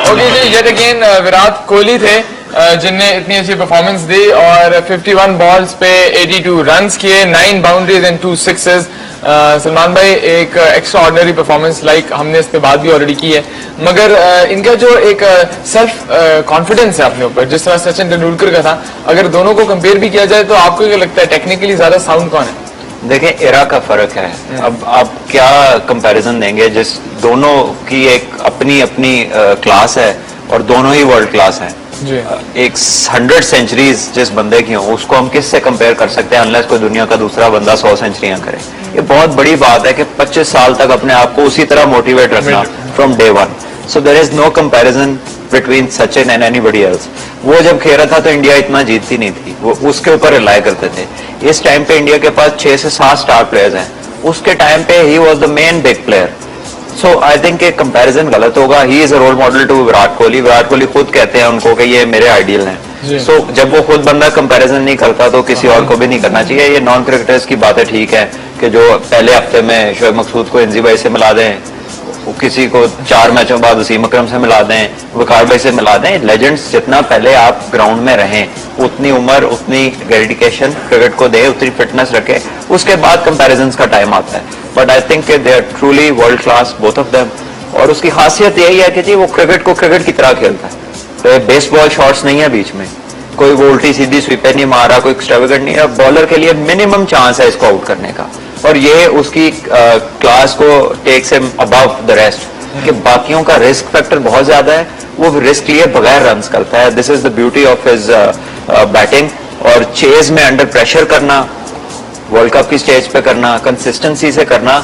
Okay जी, yet again Virat Kohli थे जिनने इतनी अच्छी परफॉर्मेंस दी और 51 बॉल्स पे 82 रन्स किए, 9 बाउंड्रीज एंड 2 सिक्सेस। सलमान भाई, एक एक्स्ट्रा ऑर्डिनरी परफॉर्मेंस लाइक हमने इसके बाद भी ऑलरेडी की है, मगर इनका जो एक सेल्फ कॉन्फिडेंस है अपने ऊपर, जिस तरह सचिन तेंदुलकर का था, अगर दोनों को कंपेयर भी किया जाए तो आपको क्या लगता है टेक्निकली ज्यादा साउंड कौन है? देखें, एरा का फर्क है। अब आप क्या कंपैरिजन देंगे जिस दोनों की एक अपनी अपनी क्लास है और दोनों ही वर्ल्ड क्लास हैं। एक 100 सेंचुरीज जिस बंदे की हो उसको हम किससे कंपेयर कर सकते हैं अनलेस कोई दुनिया का दूसरा बंदा 100 सेंचुरियां करे। ये बहुत बड़ी बात है कि 25 साल तक अपने आप को उसी तरह मोटिवेट रखना from day one. So there is no comparison between Sachin and anybody else. वो जब खेल रहा था तो इंडिया इतना जीतती नहीं थी, वो उसके ऊपर रिलाई करते थे। इस टाइम पे इंडिया के पास 6 से 7 स्टार प्लेयर्स हैं, उसके टाइम पे ही was the main big player. So I think एक कंपैरिजन गलत होगा। He is a role model to Virat Kohli. Virat Kohli खुद कहते हैं उनको कि ये मेरे आइडियल हैं। सो जब वो खुद बंदा कंपैरिजन नहीं करता तो किसी और को भी नहीं करना चाहिए। ये नॉन क्रिकेटर्स की बातें ठीक है कि जो पहले हफ्ते में शोएब मकसूद को एनजी भाई से मिला दें, किसी को 4 मैचों बाद वसीम अकरम से मिला दें, वकार भाई से मिला दें। लेजेंड्स जितना पहले आप ग्राउंड में रहें, उतनी उम्र, उतनी डेडिकेशन क्रिकेट को दें, उतनी फिटनेस रखें, उसके बाद कंपैरिजन्स का टाइम आता है। But I think they are truly world class both of them. और उसकी खासियत यही है कि जी वो क्रिकेट को क्रिकेट की तरह खेलता है। तो बेसबॉल शॉट्स नहीं है बीच में, कोई वो उल्टी सीधी स्वीपर नहीं मारा, कोई एक्स्ट्रावेगेंट नहीं है। बॉलर के लिए मिनिमम चांस है इसको आउट करने का, और ये उसकी क्लास को takes him above the rest कि बाकियों का रिस्क फैक्टर बहुत ज्यादा है, वो रिस्क लिए बगैर रन्स करता है। This is the beauty of his batting. और चेज में अंडर प्रेशर करना, वर्ल्ड कप की स्टेज पे करना, कंसिस्टेंसी से करना,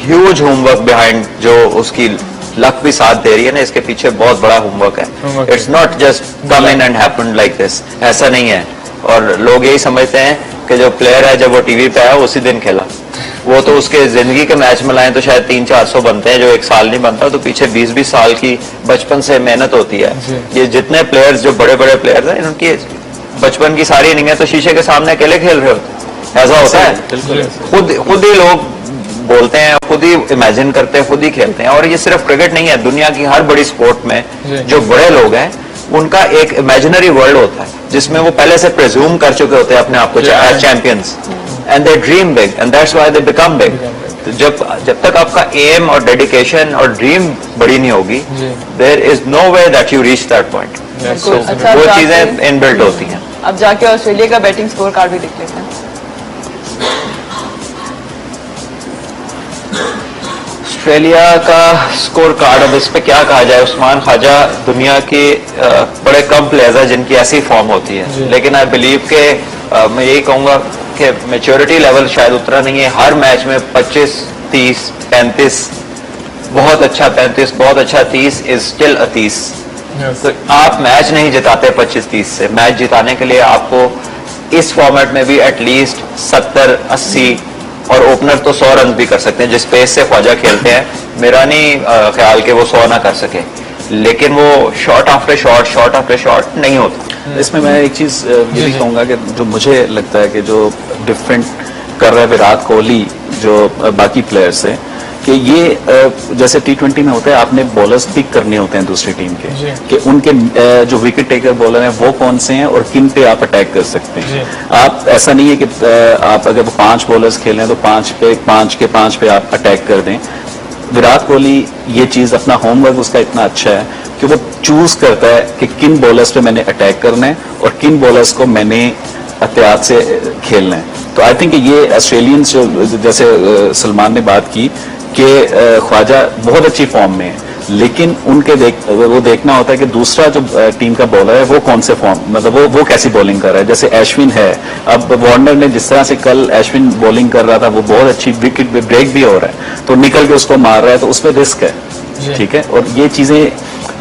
ह्यूज होमवर्क बिहाइंड जो उसकी लक भी साथ दे रही है ना, इसके पीछे बहुत बड़ा होमवर्क है। It's not just come in and happen like this, ऐसा नहीं है। और लोग यही समझते हैं कि जो प्लेयर है जब वो टीवी पे आया उसी दिन खेला, वो तो उसके जिंदगी के मैच में लाए तो शायद 300-400 बनते हैं, जो एक साल नहीं बनता। तो पीछे 20-20 साल की बचपन से मेहनत होती है। ये जितने प्लेयर्स जो बड़े बड़े प्लेयर्स हैं, इनकी बचपन की सारी इनिंग्स तो शीशे के सामने अकेले खेल रहे होते हैं। ऐसा होता है, खुद ही लोग बोलते हैं, खुद ही इमेजिन करते हैं, खुद ही खेलते हैं। और ये सिर्फ क्रिकेट नहीं है, दुनिया की हर बड़ी स्पोर्ट में जो बड़े लोग हैं उनका एक इमेजिनरी वर्ल्ड होता है जिसमें वो पहले से प्रिज्यूम कर चुके होते हैं अपने आप को as champions, and they dream big and that's why they become big. जब तक आपका एम और डेडिकेशन और ड्रीम बड़ी नहीं होगी, there is no way that you reach that point. वो चीजें इनबिल्ट होती हैं। अब जाके ऑस्ट्रेलिया का बैटिंग स्कोर कार्ड भी देख लेते हैं। ऑस्ट्रेलिया का स्कोर कार्ड, अब इस पे क्या कहा जाए। उस्मान ख्वाजा दुनिया के बड़े कम प्लेयर्स हैं जिनकी ऐसी फॉर्म होती है, लेकिन आई बिलीव के मैं यही कहूंगा कि मैच्योरिटी लेवल शायद उतना नहीं है। हर मैच में 25, 30, 35 बहुत अच्छा 35, बहुत अच्छा 30 इज स्टिल अ 30। तो आप मैच नहीं जिताते 25-30 से। मैच जिताने के लिए आपको इस फॉर्मेट में भी एटलीस्ट 70, 80 और ओपनर तो 100 रन भी कर सकते हैं। जिस पेस से ख्वाजा खेलते हैं, मेरा नहीं ख्याल कि वो 100 ना कर सके, लेकिन वो शॉट आफ्टर शॉट नहीं होता। इसमें मैं एक चीज ये भी कहूंगा कि जो मुझे लगता है कि जो डिफरेंट कर रहा है विराट कोहली जो बाकी प्लेयर्स से, कि ये जैसे T20 में होता है, आपने बॉलर्स पिक करने होते हैं दूसरी टीम के, कि उनके जो विकेट टेकर बॉलर हैं वो कौन से हैं और किन पे आप अटैक कर सकते हैं। आप ऐसा नहीं है कि आप अगर वो 5 बॉलर्स खेलें तो 5 पे आप अटैक कर दें। विराट कोहली ये चीज, अपना होमवर्क उसका इतना अच्छा है कि वो चूज करता है कि किन बॉलर्स पे मैंने अटैक करना है और किन बॉलर्स को मैंने एहतियात से खेलना है। तो आई थिंक ये ऑस्ट्रेलियंस जो जैसे सलमान ने बात की कि ख्वाजा बहुत अच्छी फॉर्म में है, लेकिन उनके वो देखना होता है कि दूसरा जो टीम का बॉलर है वो कौन से फॉर्म, मतलब वो कैसी बॉलिंग कर रहा है। जैसे अश्विन है, अब वार्नर ने जिस तरह से कल अश्विन बॉलिंग कर रहा था, वो बहुत अच्छी विकेट पे ब्रेक भी हो रहा है, तो निकल के उसको मार रहा है, तो उसमें रिस्क है, ठीक है। और ये चीजें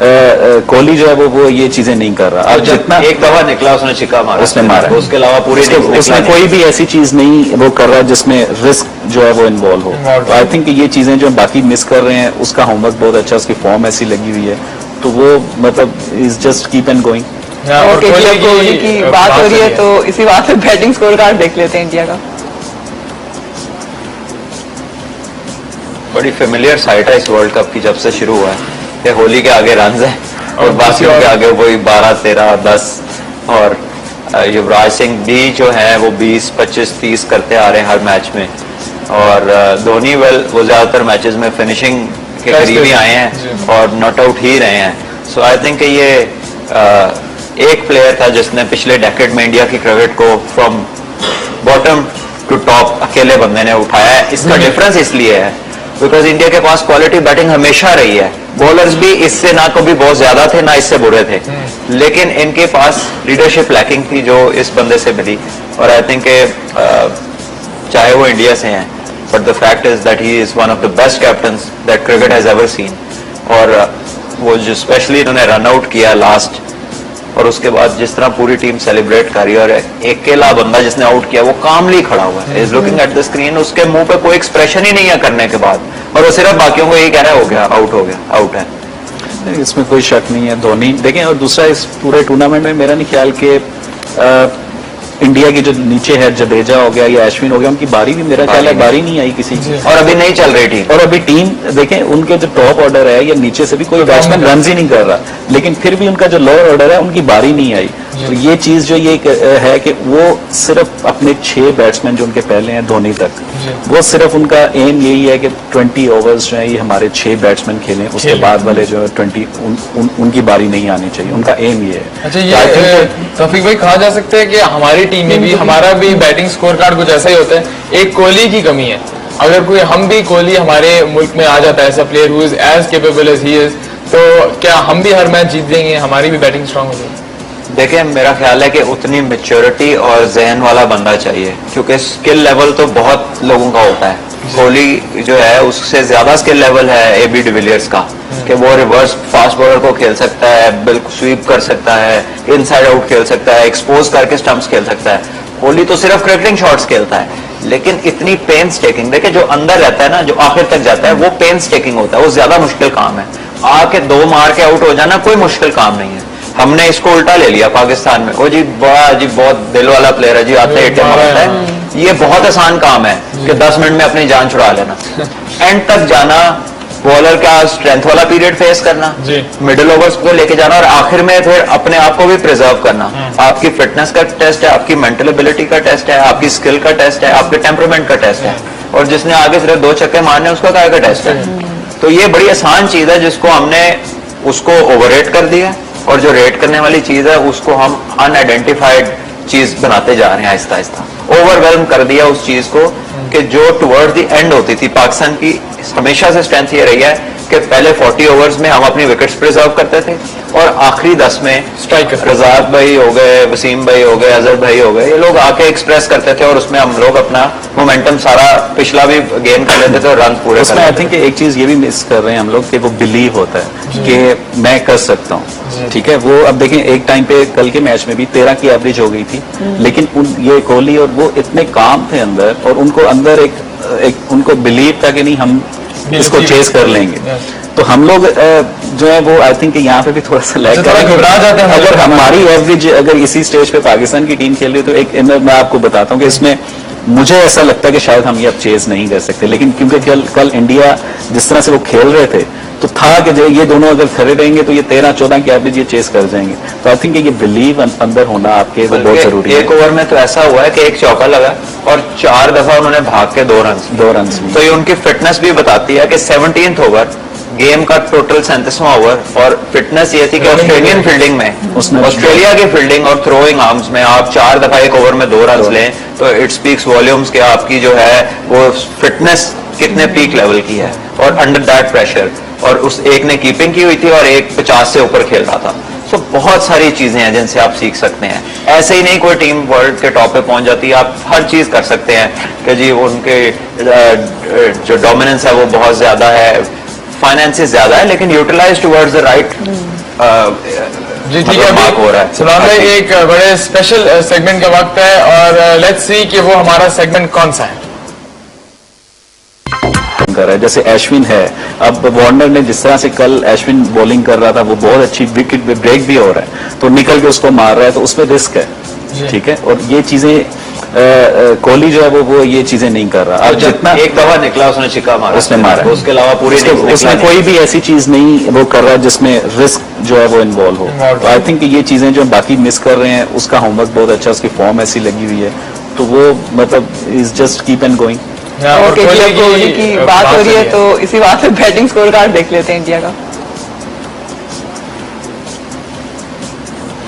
कोहली जो है वो ये चीजें नहीं कर रहा। अब जितना एक दफा निकला उसने छिक्का मारा, उसने मारा, उसके अलावा पूरी उसमें कोई भी ऐसी चीज नहीं वो कर रहा है जिसमें रिस्क जो है वो इन्वॉल्व हो। तो आई थिंक ये चीजें जो बाकी मिस कर रहे हैं, उसका होमवर्क बहुत अच्छा, उसकी फॉर्म ऐसी लगी हुई है, तो वो मतलब is just keep and going. Kohli की बात हो रही है तो इसी बात पे बैटिंग स्कोर कार्ड देख लेते हैं इंडिया का। बड़ी फेमिलियर साइट है इस वर्ल्ड कप की, जब से शुरू हुआ है। कि होली के आगे रन है और बाकियों के आगे वही 12, 13, 10 और युवराज सिंह भी जो है वो 20, 25, 30 करते आ रहे हैं हर मैच में और धोनी वो ज्यादातर मैचेस में फिनिशिंग के करीब ही आए हैं और नॉट आउट ही रहे हैं। सो आई थिंक ये एक प्लेयर था जिसने पिछले डेकेड में इंडिया की क्रिकेट को फ्रॉम बॉटम टू टॉप अकेले बंदे ने उठाया है। इसका डिफरेंस इसलिए है बिकॉज इंडिया के पास क्वालिटी बैटिंग हमेशा रही है, बॉलर्स भी इससे ना कभी बहुत ज्यादा थे ना इससे बुरे थे, लेकिन इनके पास लीडरशिप लैकिंग थी जो इस बंदे से मिली और आई थिंक चाहे वो इंडिया से हैं but the fact is that he is one of the best captains that cricket has ever seen और वो जो स्पेशली इन्होंने रन आउट किया लास्ट और उसके बाद जिस तरह पूरी टीम सेलिब्रेट कर रही है और अकेला बंदा जिसने आउट किया वो कामली खड़ा हुआ है, is looking at the screen, उसके मुंह पे कोई एक्सप्रेशन ही नहीं है करने के बाद और वो सिर्फ बाकियों को यही कह रहा है हो गया, आउट है। इसमें कोई शक नहीं है। धोनी देखें और दूसरा इस पूरे टूर्नामेंट में मेरा नहीं ख्याल कि इंडिया की जो नीचे है जडेजा हो गया या अश्विन हो गया उनकी बारी भी मेरा ख्याल है बारी नहीं आई किसी की और अभी नहीं चल रही टीम और अभी टीम देखें उनके जो टॉप ऑर्डर है या नीचे से भी कोई बैट्समैन रन ही नहीं कर रहा लेकिन फिर भी उनका जो लोअर ऑर्डर है उनकी बारी नहीं आई। तो ये चीज जो ये है कि वो सिर्फ अपने 6 बैट्समैन जो उनके पहले हैं धोनी तक वो सिर्फ उनका एम यही है कि 20 ओवर्स जो है ये हमारे 6 बैट्समैन खेलें उसके बाद वाले जो 20 उनकी बारी नहीं आनी चाहिए, उनका एम ये है। अच्छा ये तौफीक भाई कहा जा सकता है कि हमारी टीम में भी हमारा भी बैटिंग स्कोर कार्ड कुछ ऐसा ही होता है, एक कोहली की कमी है, अगर कोई हम भी कोहली हमारे मुल्क में आ जाता है ऐसा player who is as capable as he is तो क्या हम भी हर मैच जीत देंगे, हमारी भी बैटिंग स्ट्रांग हो जाएगी? देखिए मेरा ख्याल है कि उतनी मैच्योरिटी और जहन वाला बंदा चाहिए क्योंकि स्किल लेवल तो बहुत लोगों का होता है, कोहली जो है उससे ज्यादा स्किल लेवल है AB डिविलियर्स का कि वो रिवर्स फास्ट बॉलर को खेल सकता है, बिल्कुल स्वीप कर सकता है, इनसाइड आउट खेल सकता है, एक्सपोज करके स्टंप्स खेल सकता है। कोहली तो सिर्फ क्रिकेटिंग शॉट्स खेलता है लेकिन इतनी पेन्स टेकिंग देखिए जो अंदर रहता है ना जो आखिर तक जाता है वो पेन्स टेकिंग होता है, वो ज्यादा मुश्किल काम है। आके 2 मार के आउट हो जाना कोई मुश्किल काम नहीं है। हमने इसको उल्टा ले लिया पाकिस्तान में, ओ जी बड़ा जी बहुत दिल वाला प्लेयर है जी, आता है एटीएम मारता है, ये बहुत आसान काम है कि 10 मिनट में अपनी जान छुड़ा लेना, एंड तक जाना, बॉलर का स्ट्रेंथ वाला पीरियड फेस करना, मिडिल ओवर्स को लेके जाना और आखिर में फिर अपने आप को भी प्रिजर्व करना। आपकी फिटनेस का टेस्ट है, आपकी मेंटल एबिलिटी का टेस्ट है, आपकी स्किल का टेस्ट है, आपके टेम्परामेंट का टेस्ट है और जिसने आगे सिर्फ 2 छक्के मारने उसका क्या का टेस्ट है। तो ये बड़ी आसान चीज है जिसको हमने उसको ओवररेट कर दिया और जो रेट करने वाली चीज है उसको हम अनआइडेंटिफाइड चीज बनाते जा रहे हैं, आहिस्ता आहिस्ता ओवरवेलम कर दिया उस चीज को कि जो टुवर्ड द एंड होती थी। पाकिस्तान की हमेशा से स्ट्रेंथ ये रही है कि पहले 40 ओवर्स में हम अपनी विकेट्स प्रिजर्व करते थे और आखिरी 10 में स्ट्राइक रजाक भाई हो गए, वसीम भाई हो गए, अजहर भाई हो गए, ये लोग आके एक्सप्रेस करते थे और उसमें हम लोग अपना मोमेंटम सारा पिछला भी गेन कर लेते थे और रन पूरे कर लेते थे। आई थिंक एक चीज ये भी मिस कर रहे हैं हम लोग कि वो बिलीव होता है कि मैं कर सकता हूँ, ठीक है। वो अब देखें एक टाइम पे कल के मैच में भी 13 की एवरेज हो गई थी लेकिन ये कोहली और वो इतने काम थे अंदर और उनको अंदर एक उनको बिलीव था कि नहीं हम इसको चेस कर लेंगे। तो हम लोग जो है वो आई थिंक यहाँ पे भी थोड़ा सा लैग कर रहे हैं। अगर हमारी एवरेज अगर इसी स्टेज पे पाकिस्तान की टीम खेल रही तो एक मैं आपको बताता हूँ कि इसमें मुझे ऐसा लगता है कि शायद हम ये अब चेस नहीं कर सकते, लेकिन क्योंकि कल इंडिया जिस तरह से वो खेल रहे थे तो था कि ये दोनों अगर खड़े रहेंगे तो ये 13-14 की एवरेज ये चेस कर जाएंगे। तो आई थिंक ये बिलीव अंदर होना आपके वो बहुत जरूरी है। एक ओवर में तो ऐसा हुआ है कि एक चौका लगा और 4 दफा उन्होंने भाग के 2 रन। तो ये उनकी फिटनेस भी बताती है कि 17th ओवर गेम का टोटल 37वां ओवर और फिटनेस ये थी कि ऑस्ट्रेलियन फील्डिंग में ऑस्ट्रेलिया की फील्डिंग और थ्रोइंग आर्म्स में आप 4 दफा एक ओवर में 2 रन लें तो इट स्पीक्स वॉल्यूम्स के आपकी जो है वो फिटनेस कितने पीक लेवल की है और अंडर दैट प्रेशर। और उस एक ने कीपिंग की हुई थी और एक 50 से ऊपर खेल रहा था। सो बहुत सारी चीजें हैं जिनसे आप सीख सकते हैं। ऐसे ही नहीं कोई टीम वर्ल्ड के टॉप पे पहुंच जाती है, आप हर चीज कर सकते हैं कि जी उनके जो डोमिनेंस है वो बहुत ज्यादा है, फाइनेंसेस ज्यादा है, लेकिन यूटिलाइज टुवर्ड्स द राइट जी ठीक है हो रहा है। सलमान भाई एक बड़े स्पेशल सेगमेंट का वक्त है और लेट्स सी कि वो हमारा सेगमेंट कौन सा है। कर रहा है जैसे अश्विन है, अब वार्नर ने जिस तरह से कल अश्विन बॉलिंग कर रहा था वो बहुत अच्छी विकेट ब्रेक भी हो रहा है तो निकल के उसको मार रहा है तो उसमें रिस्क है, ठीक है। और ये चीजें कोहली जो है वो ये चीजें नहीं कर रहा। अब जितना एक दफा निकला उसने छिक्का मारा, उसने मारा, उसके अलावा पूरी उसमें कोई भी ऐसी चीज नहीं वो कर रहा जिसमें रिस्क जो है वो इन्वॉल्व हो। तो आई थिंक ये चीजें जो बाकी मिस कर रहे हैं, उसका होमवर्क बहुत अच्छा, उसकी फॉर्म ऐसी लगी हुई है, तो वो मतलब is just keep and going. Okay, जब कोहली की बात हो रही है तो इसी बात पे बैटिंग स्कोर कार्ड देख लेते हैं इंडिया का।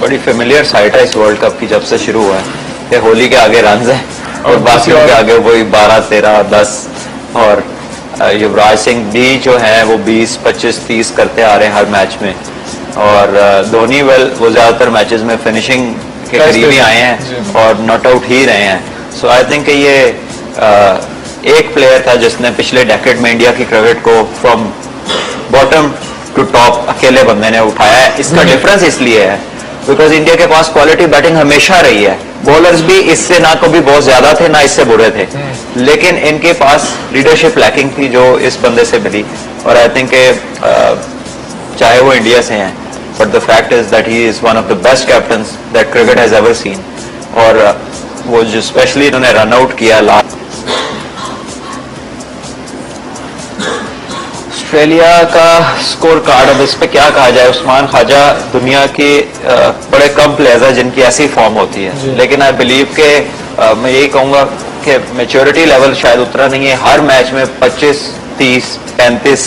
बड़ी फेमिलियर साइट है इस वर्ल्ड कप की जब से शुरू हुआ है कि होली के आगे रन है और बाकियों के आगे वही 12, 13, 10 और युवराज सिंह भी जो है वो 20, 25, 30 करते आ रहे हैं हर मैच में। और धोनी वो ज्यादातर मैचेस में फिनिशिंग के करीब ही आए हैं और नॉट आउट ही रहे हैं। सो आई थिंक ये एक प्लेयर था जिसने पिछले डेकेड में इंडिया की क्रिकेट को फ्रॉम बॉटम टू टॉप अकेले बंदे ने उठाया है। इसका डिफरेंस इसलिए है बिकॉज इंडिया के पास क्वालिटी बैटिंग हमेशा रही है, बॉलर्स भी इससे ना कभी बहुत ज्यादा थे ना इससे बुरे थे, लेकिन इनके पास लीडरशिप लैकिंग थी जो इस बंदे से मिली। और आई थिंक चाहे वो इंडिया से हैं, but the fact is that he is one of the best captains that cricket has ever seen. और वो जो स्पेशली इन्होंने रन आउट किया लास्ट ऑस्ट्रेलिया का स्कोर कार्ड, अब इस पे क्या कहा जाए। उस्मान ख्वाजा दुनिया के बड़े कम प्लेयर्स हैं जिनकी ऐसी फॉर्म होती है, लेकिन आई बिलीव के मैं यही कहूंगा कि मैच्योरिटी लेवल शायद उतना नहीं है। हर मैच में 25, 30, 35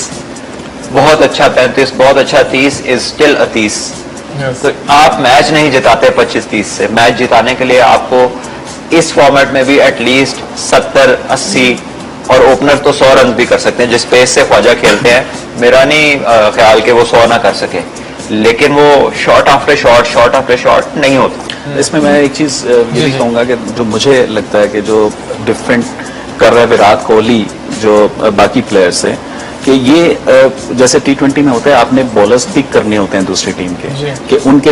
बहुत अच्छा 35, बहुत अच्छा 30 इज स्टिल अ 30। तो आप मैच नहीं जिताते 25-30 से। मैच जिताने के लिए आपको इस फॉर्मेट में भी एटलीस्ट 70, 80 और ओपनर तो 100 रन भी कर सकते हैं। जिस पेस से ख्वाजा खेलते हैं, मेरा नहीं ख्याल कि वो 100 ना कर सके, लेकिन वो शॉट आफ्टर शॉट नहीं होता। इसमें मैं एक चीज ये भी कहूंगा कि जो मुझे लगता है कि जो डिफरेंट कर रहा है विराट कोहली जो बाकी प्लेयर्स से, कि ये जैसे T20 में होता है, आपने बॉलर्स पिक करने होते हैं दूसरी टीम के, कि उनके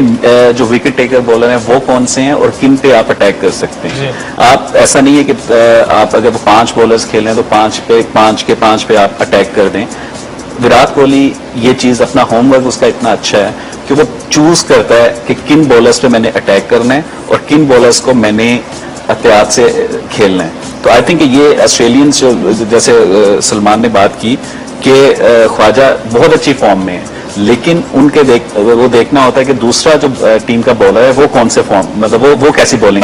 जो विकेट टेकर बॉलर हैं वो कौन से हैं और किन पे आप अटैक कर सकते हैं। आप ऐसा नहीं है कि आप अगर 5 बॉलर्स खेल रहे हैं तो 5 पे आप अटैक कर दें। विराट कोहली ये चीज, अपना होमवर्क उसका इतना अच्छा है कि वो चूज करता है कि किन बॉलर्स पे मैंने अटैक करना है और किन बॉलर्स को मैंने एहतियात से खेलना है। तो आई थिंक ये ऑस्ट्रेलियंस जो, जैसे सलमान ने बात की कि ख्वाजा बहुत अच्छी फॉर्म में है, लेकिन उनके वो देखना होता है कि दूसरा जो टीम का बॉलर है वो कौन से फॉर्म, मतलब वो कैसी बॉलिंग।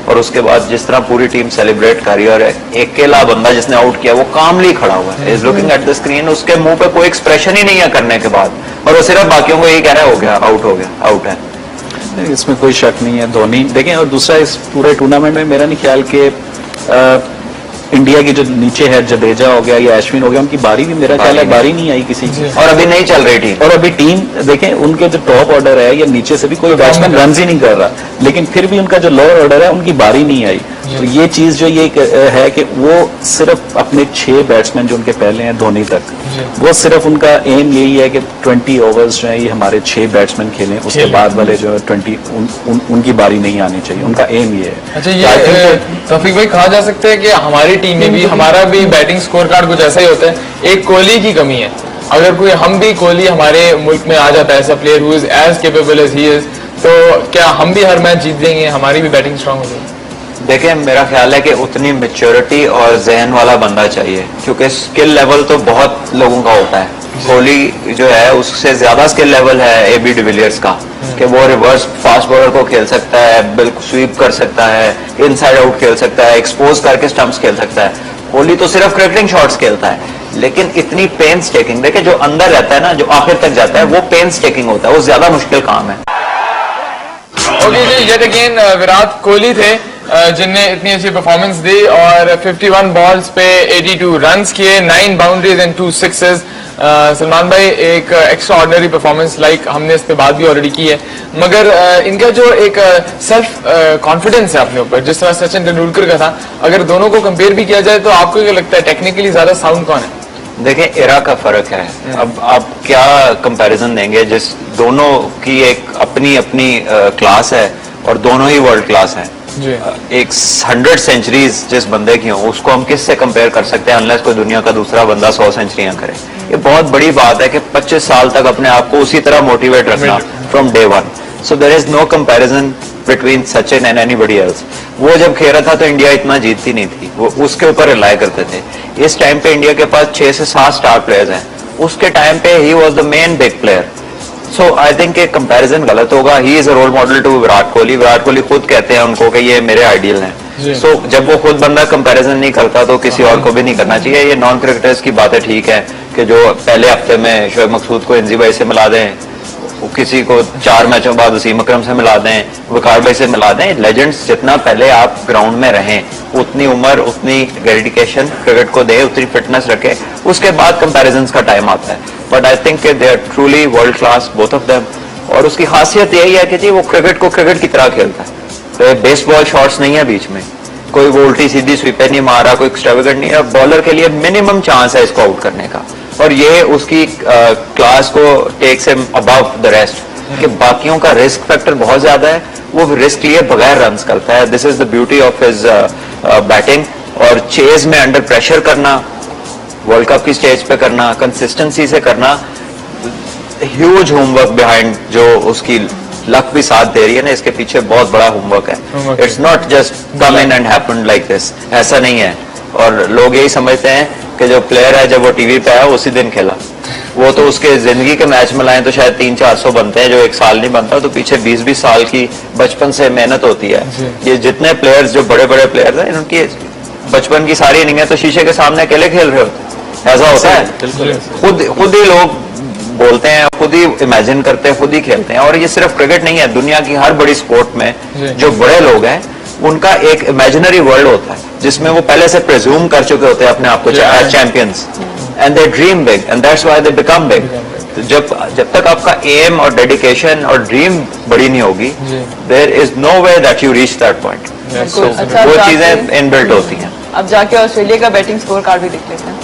और उसके बाद जिस तरह पूरी टीम सेलिब्रेट कर रही है और अकेला बंदा जिसने आउट किया वो कामली खड़ा हुआ है, is looking at the screen, उसके मुंह पे कोई एक्सप्रेशन ही नहीं है करने के बाद, और वो सिर्फ बाकियों को यही कह रहा है हो गया, आउट है। इसमें कोई शक नहीं है। धोनी देखें, और दूसरा इस पूरे टूर्नामेंट में मेरा नहीं ख्याल कि इंडिया की जो नीचे है, जडेजा हो गया या अश्विन हो गया, उनकी बारी भी मेरा ख्याल है बारी नहीं आई किसी की, और अभी नहीं चल रही टीम। और अभी टीम देखें, उनके जो टॉप ऑर्डर है या नीचे से भी कोई बैट्समैन रन ही नहीं कर रहा, लेकिन फिर भी उनका जो लोअर ऑर्डर है उनकी बारी नहीं आई। तो ये चीज जो ये है कि वो सिर्फ अपने 6 बैट्समैन जो उनके पहले हैं धोनी तक, वो सिर्फ उनका एम यही है कि 20 ओवर्स जो है ये हमारे 6 बैट्समैन खेलें, उसके बाद वाले जो 20 उनकी बारी नहीं आनी चाहिए, उनका एम ये है। अच्छा, ये तौफीक भाई कहा जा सकता है कि हमारी टीम में भी, हमारा भी बैटिंग स्कोर कार्ड कुछ ऐसा ही होता है। एक कोहली की कमी है, अगर कोई हम भी कोहली हमारे मुल्क में आ जाता है ऐसा player who is as capable as he is, तो क्या हम भी हर मैच जीत देंगे, हमारी भी बैटिंग स्ट्रांग हो जाएगी? देखिए, मेरा ख्याल है कि उतनी मैच्योरिटी और जहन वाला बंदा चाहिए, क्योंकि स्किल लेवल तो बहुत लोगों का होता है। कोहली जो है उससे ज्यादा स्किल लेवल है AB डिविलियर्स का, कि वो रिवर्स फास्ट बॉलर को खेल सकता है, बिल्कुल स्वीप कर सकता है, इनसाइड आउट खेल सकता है, एक्सपोज करके स्टंप्स खेल सकता है। कोहली तो सिर्फ क्रिकेटिंग शॉट्स खेलता है, लेकिन इतनी पेन्स टेकिंग, देखिए जो अंदर रहता है ना, जो आखिर तक जाता है, वो पेन्स टेकिंग होता है, वो ज्यादा मुश्किल काम है। ओके जी, येट अगेन विराट कोहली थे जिनने इतनी अच्छी परफॉर्मेंस दी और 51 बॉल्स पे 82 रन्स किए, 9 बाउंड्रीज एंड 2 सिक्सेस। सलमान भाई, एक एक्स्ट्रा ऑर्डिनरी परफॉर्मेंस, लाइक हमने इस पे बात भी ऑलरेडी की है, मगर इनका जो एक सेल्फ कॉन्फिडेंस है अपने ऊपर, जिस तरह सचिन तेंदुलकर का था, अगर दोनों को कंपेयर भी किया जाए तो आपको क्या लगता है टेक्निकली ज्यादा साउंड कौन है? देखिए, एरा का फर्क है। अब आप क्या कंपैरिजन देंगे, जिस दोनों की एक अपनी क्लास है और दोनों ही वर्ल्ड क्लास है। एक 100 सेंचुरीज जिस बंदे की हो, उसको हम किससे कंपेयर कर सकते हैं, अनलेस कोई दुनिया का दूसरा बंदा 100 सेंचुरियां करे। ये बहुत बड़ी बात है कि 25 साल तक अपने आप को उसी तरह मोटिवेट रखना from day 1। So there is no comparison between Sachin and anybody else. वो जब खेल रहा था तो इंडिया इतना जीतती नहीं थी, वो उसके ऊपर रिलाय करते थे। इस टाइम पे इंडिया के पास 6 से 7 स्टार प्लेयर्स हैं, उसके टाइम पे ही was the main big player. So I think एक कंपैरिजन गलत होगा। He is a role model to Virat Kohli. Virat Kohli खुद कहते हैं उनको कि ये मेरे आइडियल हैं। सो जब वो खुद बंदा कंपैरिजन नहीं करता तो किसी और को भी नहीं करना चाहिए। ये नॉन क्रिकेटर्स की बातें ठीक है कि जो पहले हफ्ते में शोएब मकसूद को एनजी भाई से मिला दें, वो किसी को 4 मैचों बाद वसीम अकरम से मिला दें, वकार भाई से मिला दें। लेजेंड्स जितना पहले आप ग्राउंड में रहें, उतनी उम्र, उतनी डेडिकेशन क्रिकेट को दे, उतनी फिटनेस रखे, उसके बाद कंपैरिजंस का टाइम आता है। But I think they are truly world class both of them. और उसकी खासियत यही है कि जी वो क्रिकेट को क्रिकेट की तरह खेलता है। तो बेसबॉल शॉट्स नहीं है बीच में, कोई वो उल्टी सीधी स्वीपर नहीं मारा, कोई एक्स्ट्रावेगेंट नहीं है। बॉलर के लिए मिनिमम चांस है इसको आउट करने का, और ये उसकी क्लास को takes him above the rest कि बाकियों का रिस्क फैक्टर बहुत ज्यादा है, वो रिस्क लिए बगैर रन्स करता है। This is the beauty of his batting. और चेज में अंडर प्रेशर करना, वर्ल्ड कप की स्टेज पे करना, कंसिस्टेंसी से करना, ह्यूज होमवर्क बिहाइंड जो उसकी लक भी साथ दे रही है ना, इसके पीछे बहुत बड़ा होमवर्क है। It's not just come in and happen like this, ऐसा नहीं है। और लोग यही समझते हैं कि जो प्लेयर है जब वो टीवी पे आया उसी दिन खेला, वो तो उसके जिंदगी के मैच में लाए तो शायद 300-400 बनते हैं, जो 1 साल नहीं बनता। तो पीछे 20-20 साल की बचपन से मेहनत होती है। ये जितने प्लेयर्स जो बड़े बड़े प्लेयर्स हैं, इनकी बचपन की सारी इनिंग है तो शीशे के सामने अकेले खेल रहे होते हैं, ऐसा होता है। खुद ही लोग बोलते हैं, खुद ही इमेजिन करते हैं, खुद ही खेलते हैं। और ये सिर्फ क्रिकेट नहीं है, दुनिया की हर बड़ी स्पोर्ट में जो बड़े लोग हैं उनका एक इमेजिनरी वर्ल्ड होता है जिसमें वो पहले से प्रिज्यूम कर चुके होते हैं अपने आप को as champions, and they dream big and that's why they become big. जब तक आपका एम और डेडिकेशन और ड्रीम बड़ी नहीं होगी, there is no way that you reach that point. वो चीजें इनबिल्ट होती हैं। अब जाके ऑस्ट्रेलिया का बैटिंग स्कोर कार्ड भी देख लेते हैं।